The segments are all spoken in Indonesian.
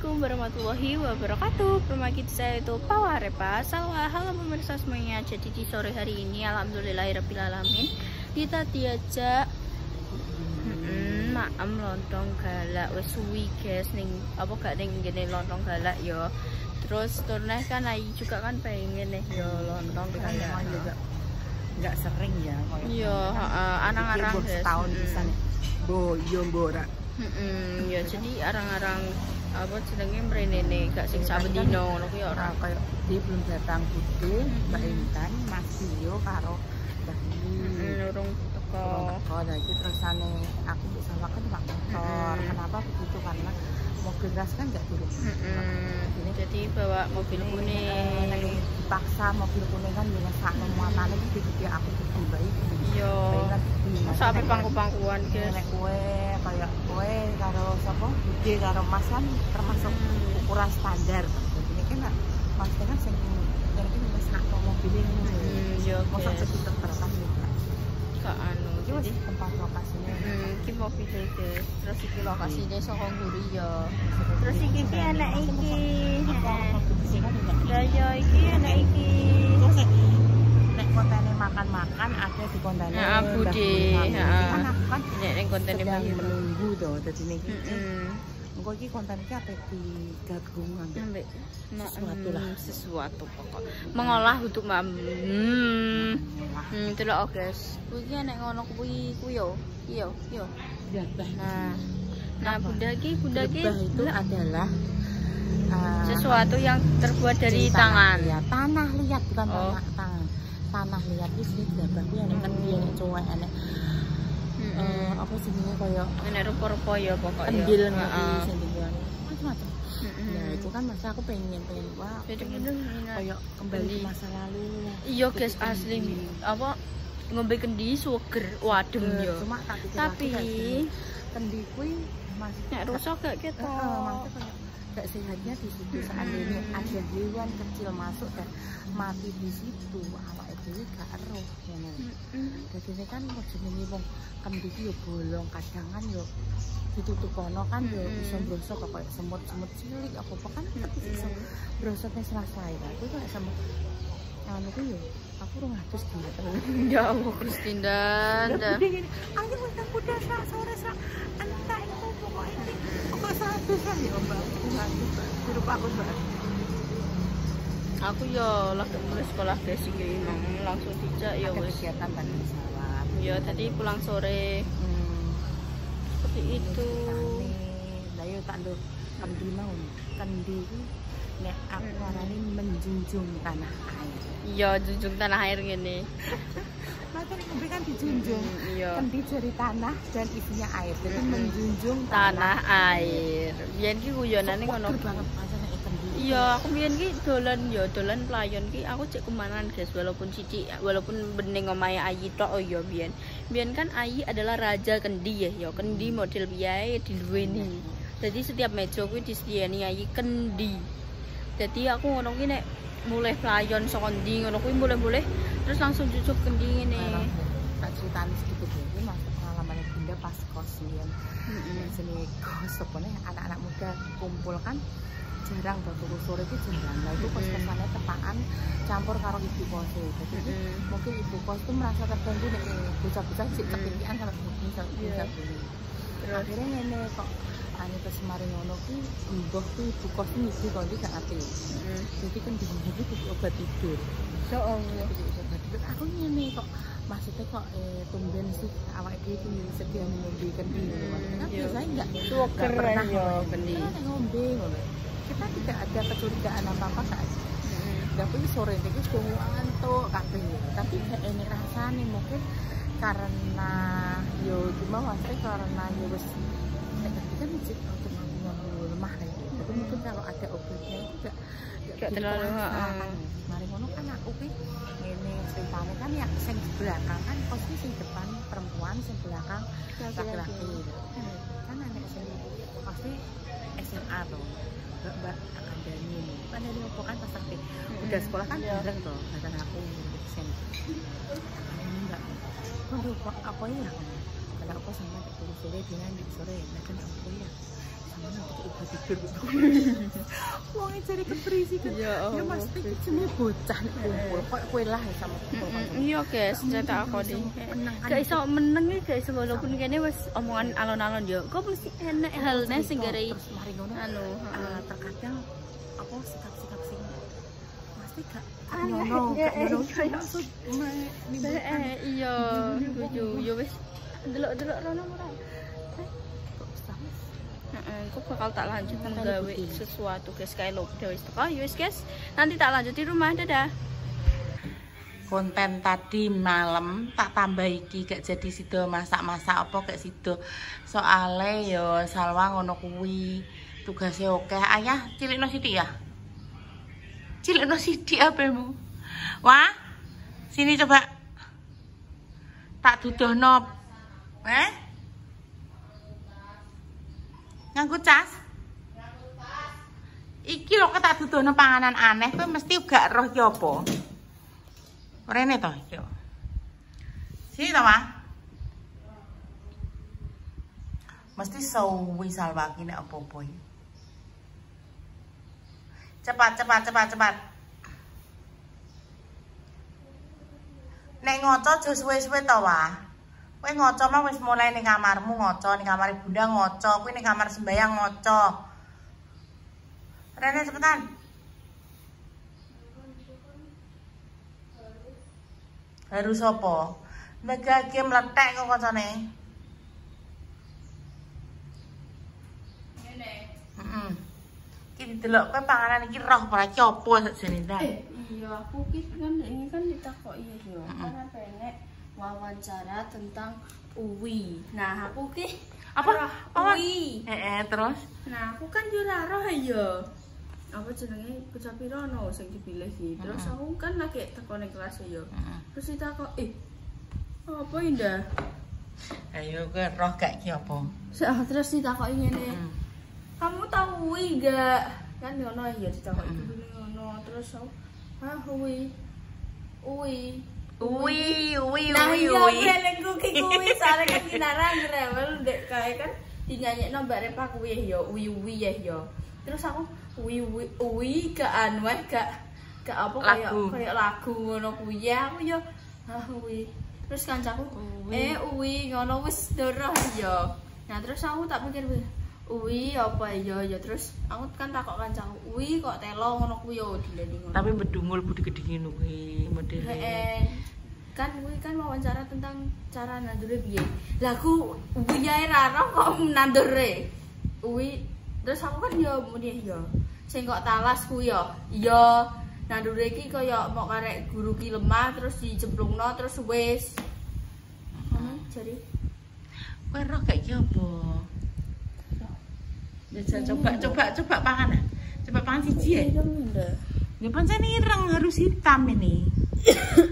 Assalamualaikum warahmatullahi wabarakatuh. Rumah kita saya itu Pawarepa Salwa. Halo pemirsa semuanya. Jadi di sore hari ini alhamdulillahirrabbilalamin kita diajak maem lontong galak. Wes suwi guys ning apa gak ning ngene lontong galak ya. Terus turunnya kan Ayu juga kan pengen nih ya lontong galak. Enggak sering ya koyo. Iya, arang-arang guys. Setahun pisan. Bo yo mbora. Ya jadi arang-arang apa jenenge mrenene gak sing saben dino ngono kuwi ora Kayak dia belum datang Bude, Mbak Intan, Mas Tio karo Mbak Ini. urung teko. Jadi terusane aku bisa makan Pak motor. Kenapa begitu? Karena mobil gas kan enggak turun. Jadi bawa mobil kuning. Dipaksa mobil kuning kan dengan sak muatane gede aku gede bayi. Iya. Sampai pangku-pangkuan guys. Nek kue kayak kue karo sapa? Bude karo Mas kan termasuk ukuran standar. Jadi ini kan Mas kan sing yang ini wis nak mobil ini. Iya Masa guys. sekitar berapa gitu. Gak anu. Jadi Jadi tempat lokasinya. iki mobil guys. Terus iki lokasinya saka Nguri ya. Terus iki anak iki. Daya iki anak iki. Nek kontene makan-makan ada di kontene. Heeh, Bude. Heeh. Kan aku kan Nek ning kontene sedang Mbak menunggu to dadi niki. Heeh. Engko iki konten iki ape digabung Ambek sesuatu lah. Sesuatu pokok mengolah untuk itu loh guys. Kuwi nek ngono kuwi yo. Iya. Nah bunda ki Lebah itu adalah sesuatu yang terbuat dari tangan. Ya, tanah liat bukan Oh. tangan. Tanah liat itu sih lebah kuwi enek kendi enek cowek enek apa jenenge koyo Nek rupa-rupa ya pokoknya. kendil Heeh. ngono sing dibuat macam-macam. Nah, itu kan masa aku pengen wah Jadi pengen bener minat. koyo kembali ke masa lalu. Iya guys asli apa ngombe kendi suger wadem yo. Cuma tak pikir Tapi kendi kuwi masih nek rusak gak maksudnya ketok. kayak gak sehatnya di situ seandainya ada hewan kecil masuk dan mati di situ awak dhewe gak eruh ngono. Dadi ini kan jenenge wong kendi yo bolong kadang kan yo ditutup kono kan yo iso brosok kok kayak semut-semut cilik apa kan iso brosoknya selesai lah itu kayak sama anu ku yo aku 200 gitu. Ya Allah Gusti Ndanda. Ayo kita kuda sore entah itu pokoknya pokok satu ya Mbak. Grup aku Mbak. Aku ya lagi mulai sekolah guys iki emang langsung dijak ya wis. Kegiatan tadi pesawat. Ya tadi pulang sore seperti itu. Lah yo tak nduk kendi mau. Kendi iki nek aku ngarani menjunjung tanah air. Iya junjung tanah air ngene. Maka nek kan dijunjung. Iya. Kendi dari tanah dan isinya air. Jadi menjunjung Tanah air. Biyen ki guyonane ngono. banget rasane kendi. Iya, aku biyen ki dolan playon ki aku cek kemanan guys walaupun walaupun bening omahe Ayi tok oh ya biyen. Biyen kan Ayi adalah raja kendi ya, kendi model biaya diduweni. Jadi setiap meja kuwi disediani Ayi kendi. Jadi aku ngono ki nek mulai playon saka ndi ngono kuwi mulai terus langsung cucuk kendi ngene. Tak ceritain sedikit ya, ini masuk pengalaman Bunda pas kos ya. Sini kos sepone anak-anak muda kumpul kan jarang turu sore itu jarang. Nah itu kos-kosannya tepaan campur karo ibu kos. Jadi mungkin ibu kos itu merasa terganggu nih bocah-bocah sik kepikiran sama bisa. Terus akhirnya ngene kok ane terus mari ngono ki mbah ku ibu kos iki kok iki gak ati. Jadi kan di sini itu obat tidur. So Allah. Aku ngene kok maksudnya kok tumben sih awak dhewe iki sedia ngombe kendi ngono. Kan biasanya enggak Keren ya kendi. Ngombe ngono. Kita tidak ada kecurigaan apa-apa kan. Tapi sore iki wis ngantuk kabeh. Tapi ini rasane mungkin karena yo cuma maksudnya karena yo wis kan cek lemah ya. Tapi mungkin kalau ada obatnya itu enggak terlalu mari ngono kan aku ki ngene ceritane kan yang sing belakang kan posisi sing depan perempuan sing belakang laki-laki. Kan anak sing pasti SMA tuh. Mbak Kandani. Kandani opo kan pas aktif. Udah sekolah kan bareng tuh, bareng aku sen. Enggak. Waduh, apa ya? Kalau aku sama terus sore dengan di sore, nah kan aku ya. Wong cari keberisi kan. Ya Mas iki jenenge bocah nek kumpul koyo kowe lah sama kumpul. Iya guys, cetak aku deh. Gak iso meneng iki guys walaupun kene wis omongan alon-alon yo. Kok mesti enak halne sing gare mari ngono. Anu, terkadang apa sikap-sikap sing pasti gak nyono maksud iya yo wis delok-delok rono ora. Aku bakal tak lanjut menggawe sesuatu guys kayak lo udah wis teko ya wis guys nanti tak lanjut di rumah dadah. Konten tadi malam tak tambah iki gak jadi sido masak-masak apa gak sido soale yo Salwa ngono kuwi tugasnya oke. Ayah cilikno sithik ya, cilikno sithik apemu. Wah sini coba tak dudohno nganggo cas. Iki lho tak dudono panganan aneh kowe mesti gak roh ki apa. Rene to iki. Sini to, Mas. Mesti suwi Salwa ki nek apa-apa iki. Cepat. Nek ngoco aja suwe-suwe to, Wah. Kowe ngoco mah wis mulai ning kamarmu ngoco, ning kamar Bunda ngoco, kowe ning kamar sembayang ngoco. Rene cepetan. Harus apa? Megake mletek kok kancane. Ngene. Heeh. Iki didelok kowe panganan iki roh ora ki apa sakjane ta? Iya, aku ki kan ini kan ditakoki yo. Karena penek wawancara tentang uwi. Nah, aku ki apa? Uwi. Terus? Nah, aku kan yo ora roh ya. Apa jenenge bocah pirono sing dipilih iki. Terus aku kan lagi teko ning kelas ya. Terus ditakok, apa Indah? Ayo kowe roh gak ki apa? Terus ditakoki ngene. Kamu tahu uwi gak? Kan ngono ya ditakoki ngono. Terus aku, uwi. Nah, iya lengku ki kuwi sare kan kinara ngrewel ndek kae kan dinyanyekno Mbak Repa kuwi ya uwi ya ya. Terus aku uwi gak anu gak apa kayak lagu ngono kuwi ya aku yo uwi. Terus kancaku uwi ngono wis ndoroh ya. Nah terus aku tak pikir uwi apa ya terus aku kan takok kancaku uwi kok telo ngono kuwi yo dileni ngono. Tapi bedungul budi gedhe kuwi modele. Kan kuwi kan wawancara tentang cara nandure piye. Lah aku uwi ae ra kok nandure. Uwi terus aku kan yo muni yo. Sing kok talas kuwi yo. Iya, nandure iki kaya mok karek guru ki lemah terus dijemplungno terus wis. Jadi kowe roh gak ki apa? Coba pangan. Coba pangan siji ya. Ya pancen ireng harus hitam ini.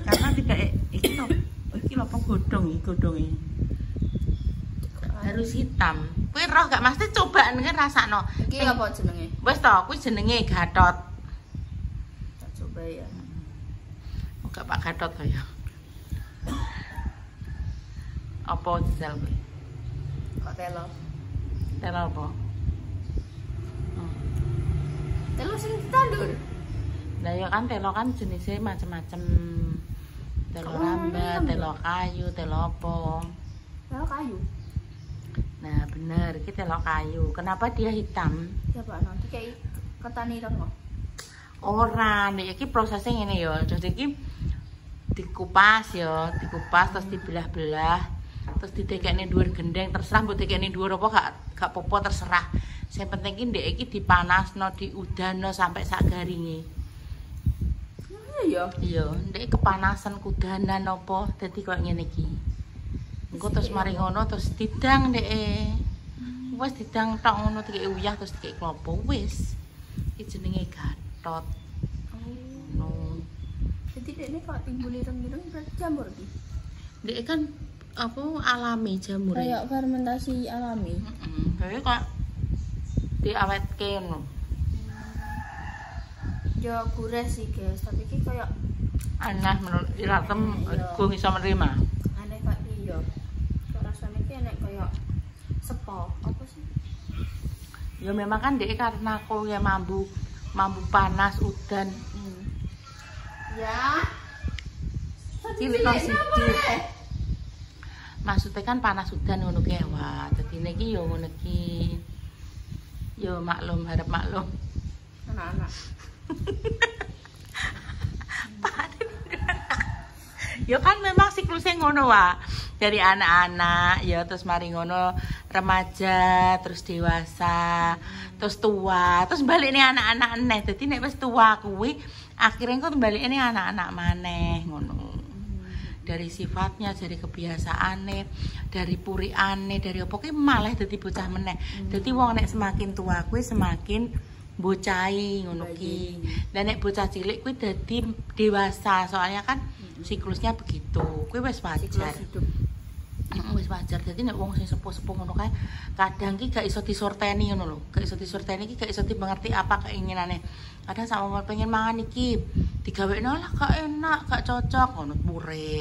Karena tidak iki lho godhong iki. Harus hitam. Kowe roh gak mesti coba nek rasakno. Iki apa jenenge? Wis to, kuwi jenenge Gatot. Tak coba ya. Gak Pak Gatot kaya. Apa jajal kowe? Kok telo? Telo apa? Telo sing tandur. Lah ya kan telo kan jenisnya macam-macam. Telo rambat, telo kayu, telo apa? Telo kayu. Nah bener, ini telo kayu. Kenapa dia hitam? Ya Pak, nanti kayak ketani ireng kok. Ora, nek iki prosesnya ngene ya. Jadi iki dikupas ya, terus dibelah-belah. Terus didekekne dhuwur gendeng, terserah mbok dekekne dhuwur apa gak popo terserah. Sing penting ki ndek iki dipanasno, diudano sampai sak garinge. Iya, ndek kepanasan kudanan apa dadi koyo ngene iki. Engko terus mari ngono terus didang ndek. Wis didang tok ngono dikek uyah terus dikek klopo wis. Iki jenenge Gatot. No. Jadi dekne kok timbul ireng-ireng berarti jamur iki. Ndek kan apa alami jamur. Kayak fermentasi alami. Kayak kok diawetke ngono. Ya gurih sih guys, tapi iki kayak aneh menurut Iratem go iso menerima. Aneh kok iya. Rasane iki enek kayak sepo, apa sih? Ya memang kan dek karena aku ya mambu panas udan. Ya. Cilik kok siji. Maksudnya kan panas udan ngono ki wah. Dadi niki ya ngono ki. Ya maklum harap maklum. Anak-anak. Ya kan memang siklusnya ngono wae. Dari anak-anak ya terus mari ngono remaja, terus dewasa, terus tua, terus balik nih anak-anak neh. Dadi nek wis tua kuwi akhirnya kok balik ini anak-anak maneh ngono. Dari sifatnya, dari kebiasaane, dari puriane, dari apa ki malah dadi bocah meneh. Dadi wong nek semakin tua kuwi semakin bocahi ngono ki. Dan nek bocah cilik kuwi dadi dewasa, soalnya kan siklusnya begitu. Kuwi wis wajar. Wis wajar. Dadi nek wong sing sepuh-sepuh ngono kae kadang ki gak iso disorteni ngono lho. Gak iso disorteni ki gak iso dimengerti apa keinginane. Kadang sama pengen mangan iki digawekno lah gak enak, gak cocok ngono pure.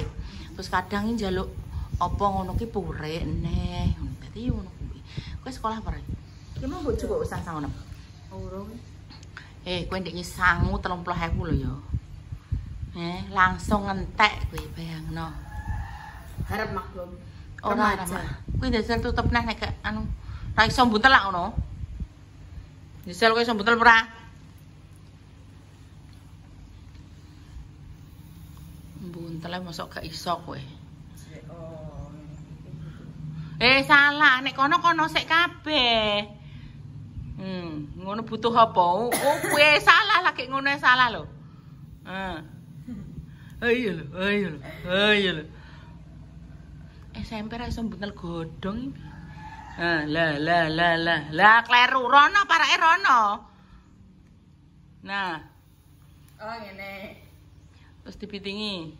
Terus kadang ki njaluk apa ngono ki pure neh. Dadi ngono kuwi. Kowe sekolah apa? Ki mau bojo kok usah ngono. Urung. Kowe ndek sangu 30.000 lho ya. Langsung ngentek kowe bayangno. Harap maklum. Ora aja. Kuwi dasar tutup neh nek anu ra iso buntel lak ngono. Misal kowe iso buntel ora? Buntel mosok gak iso kowe. Salah nek kono sik kabeh. Ngono butuh apa? Oh, kowe salah lagi ngono salah lho. Ayo lho. SMP ra iso buntel godhong iki. Lah kleru rono parake rono. Nah. Oh ngene. Terus dipitingi.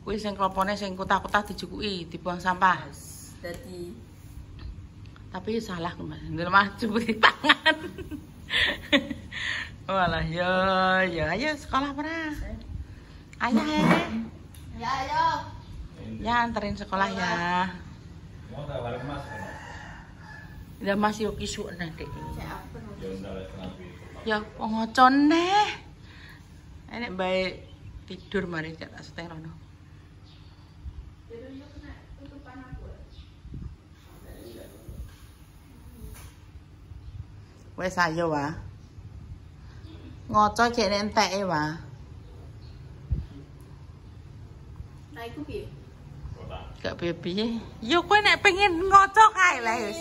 Kuwi sing klopone sing kutah-kutah dijukuki, dibuang sampah. Dadi tapi salah Mas. Ndel maju di tangan. Walah ya ayo sekolah pernah. Ayo Ya ayo. Ya anterin sekolah ya. Mau tak bareng Mas? Udah Mas yo kisuk nanti. Ya Ya ngocon neh. Enek bae tidur mari tak seteng rono. Wes ayo wae. Ngoco jek enteke wae. Nah iku piye? Gak piye-piye. Yo kowe nek pengen ngoco kae lah wis.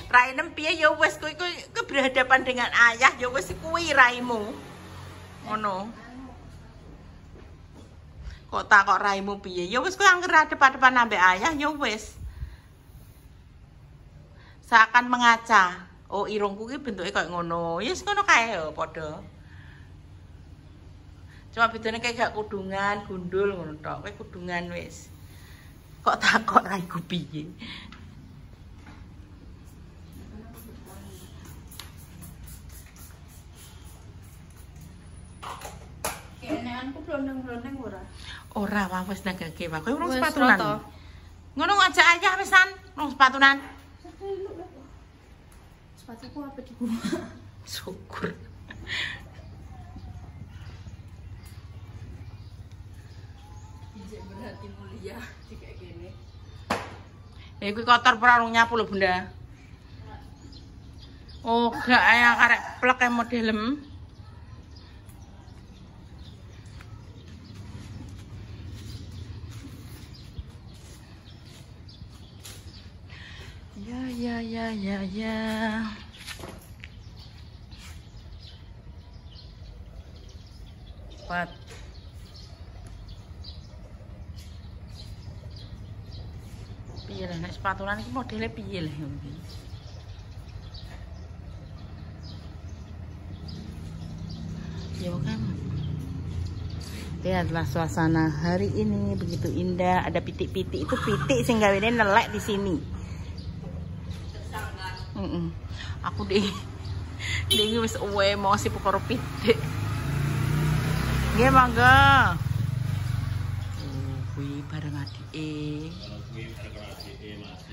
Rainem piye yo wis kowe berhadapan dengan ayah yo wis kuwi raimu. Ngono. Kok tak kok raimu piye? Yo wis kowe anggere depan-depan ambek ayah yo wis. Seakan mengaca. Oh irungku ki bentuke koyo ngono. Ya wis ngono kae yo padha. Cuma bedane kayak gak kudungan, gundul ngono tok. Kowe kudungan wis. Kok takok raiku piye? Keneanku blondeng-blondeng ora. Ora wae wis nagake wae. Kowe urung sepatunan. Ngono ngajak ayah wisan, urung sepatunan. Sepatuku apa di gua? Syukur. Berarti mulia kayak gini. Kuwi kotor ora urung nyapu lho, Bunda. Oh, gak ya karek plek modelem. Ya. Cepat. Piye lah nek sepatulan iki modele piye lah iki. Ya kan. Lihatlah suasana hari ini begitu indah, ada pitik-pitik. Itu pitik sing gawene nelek di sini. Aku deh wis emosi pokok pitik. Nggih mangga. Kuwi bareng adike. kuwi bareng adike Mas.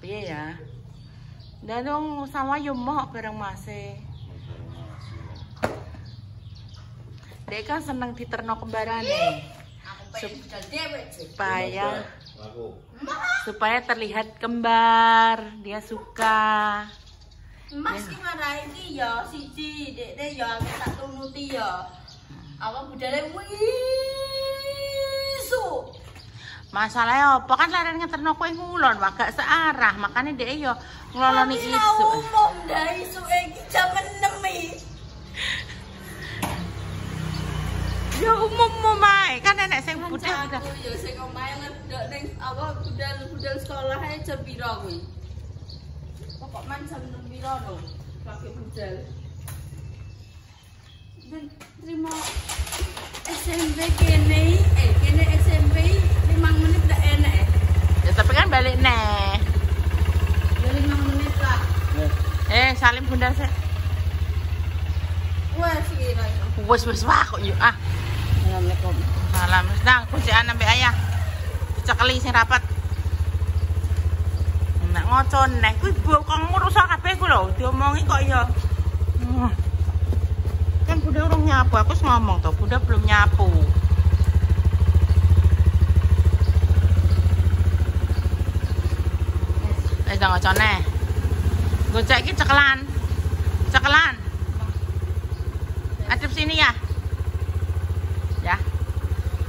Piye Iya ya. Dan dong sama yo mau bareng Mase. Dek kan seneng diterno kembarane. Supaya terlihat kembar, dia suka. Mas ki marai iki ya siji, dekne ya tak tunuti ya. Apa budale wisu. Masalahnya apa kan leren ngeterno kowe ngulon gak searah, makanya dhek yo ngloloni isu. Umum dah isu iki jam 6 iki. Ya umum mae, kan nenek sing budal aku ya sing omahe ngedok ning apa budal sekolah ae jam pira kuwi. Pokok man jam 6 pira lho, pakai budal. Dan terima SMP kene SMP 5 menit udah enak ya. Ya tapi kan balik neh. Ya 5 menit lah. Salim bunda sih. Wah sih lah. Wes wah kok yuk ah. Assalamualaikum. Salam wis nang kuncian ambek ayah. Dicekeli sing rapat. Nek ngocon neh kuwi kok ngurus kabeh ku lho, diomongi kok ya. Kan bunda urung nyapu, aku wis ngomong to, bunda belum nyapu. Wis nang ngocone. Gocek iki cekelan. Cekelan. Adep sini ya. Ya.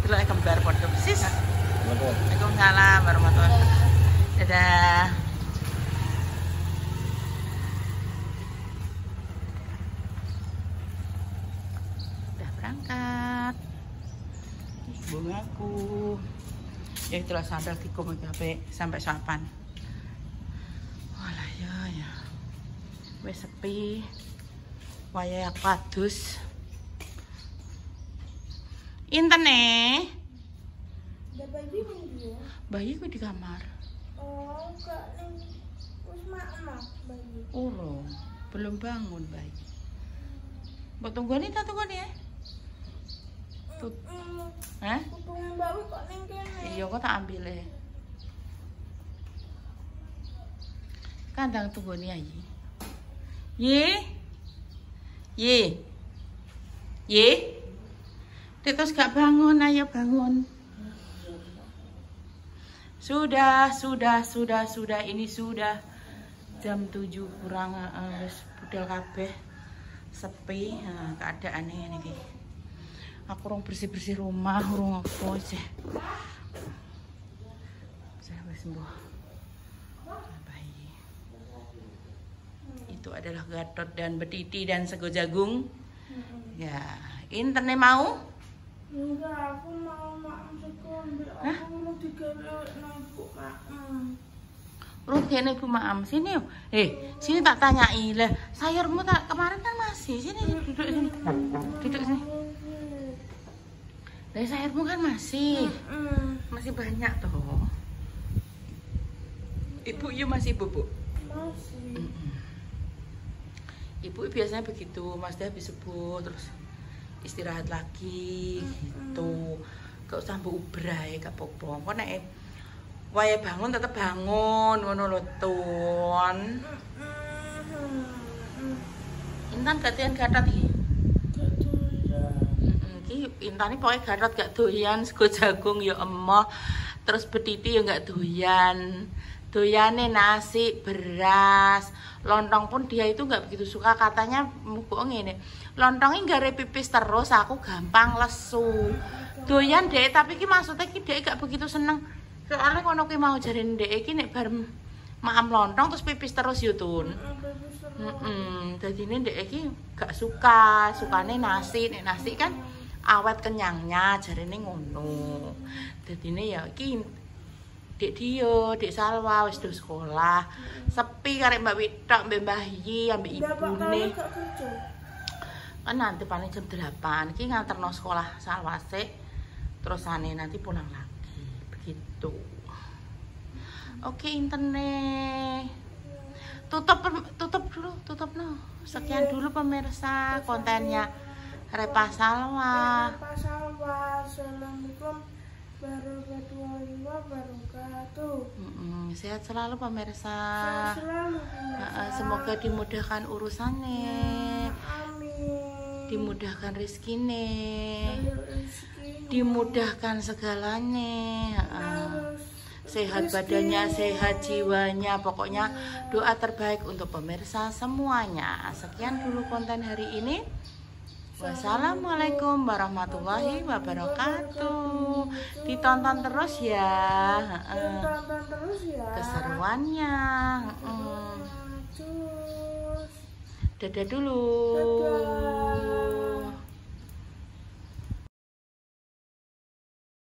Delok kembar padha persis. Waalaikumsalam warahmatullahi wabarakatuh. Dadah. Udah berangkat. Bungaku. Ya itulah sampai sampai sapan. Walah ya. Wis sepi. Wayah padus. Inten Ada bayi ning dia. bayi ku di kamar. Oh, gak ning wis mak bayi. Urung, belum bangun bayi. Mbok tunggoni ta tunggoni ya? Hah? Kutung bayi kok ning kene. Iya kok tak ambil e. Kandang tunggoni ayi. Ye. Terus gak bangun, ayo bangun. Sudah, ini sudah jam 7 kurang wis budal kabeh. Sepi, keadaannya ini. Aku urung bersih-bersih rumah, urung apa sih. Saya wis sembuh. Bayi. Itu adalah Gatot dan Betiti dan Sego Jagung. Ya, interne mau? Enggak, aku mau makan sekolah. Aku mau digawe nang Ibu Maem. Kene Ibu Maem sini yuk. Sini tak tanyai lah. Sayurmu tak kemarin kan masih. Sini duduk sini. Duduk sini. Lah sayurmu kan masih. Masih banyak toh. Ibu yuk masih bubuk. Masih. Ibu biasanya begitu, Mas dia habis subuh terus istirahat lagi gitu. Gak usah mbok ubrai gak apa-apa. Kok nek wae bangun tetep bangun ngono lho Tun. Intan gantian Gatot iki. Iki Intan iki pokoke Gatot gak doyan, Sego Jagung ya emoh. Terus Betiti ya gak doyan. Doyane nasi, beras, lontong pun dia itu nggak begitu suka, katanya kok ngene. Lontongnya gare pipis terus, aku gampang lesu. Doyan dek, tapi ki maksudnya ki dek gak begitu seneng. Soalnya kono ki mau jarin dek ki nek bar maam lontong terus pipis terus yo Tun. Jadi ini dek ki gak suka, sukane nasi. Nek nasi kan awet kenyangnya, jarine ngono. Jadi ini ya ki Dek Dio, Dek Salwa wis do sekolah. Sepi karek Mbak Witok, Mbak Mbahyi, ambek ibune. Kan nanti paling jam 8. Iki nganterno sekolah Salwase. Terusane nanti pulang lagi. Begitu. Oke, internet. Tutup dulu, tutup no. Sekian dulu pemirsa kontennya Repa Salwa. Assalamualaikum warahmatullahi wabarakatuh. Sehat selalu pemirsa. Sehat selalu, pemirsa. Semoga dimudahkan urusannya, Amin. dimudahkan rizkine, Rezeki dimudahkan segalanya. Sehat badannya, sehat jiwanya. Pokoknya doa terbaik untuk pemirsa semuanya. Sekian dulu konten hari ini. Wassalamualaikum warahmatullahi wabarakatuh. Ditonton terus ya, Tonton terus ya. keseruannya. Cus. Dadah dulu. Dadah.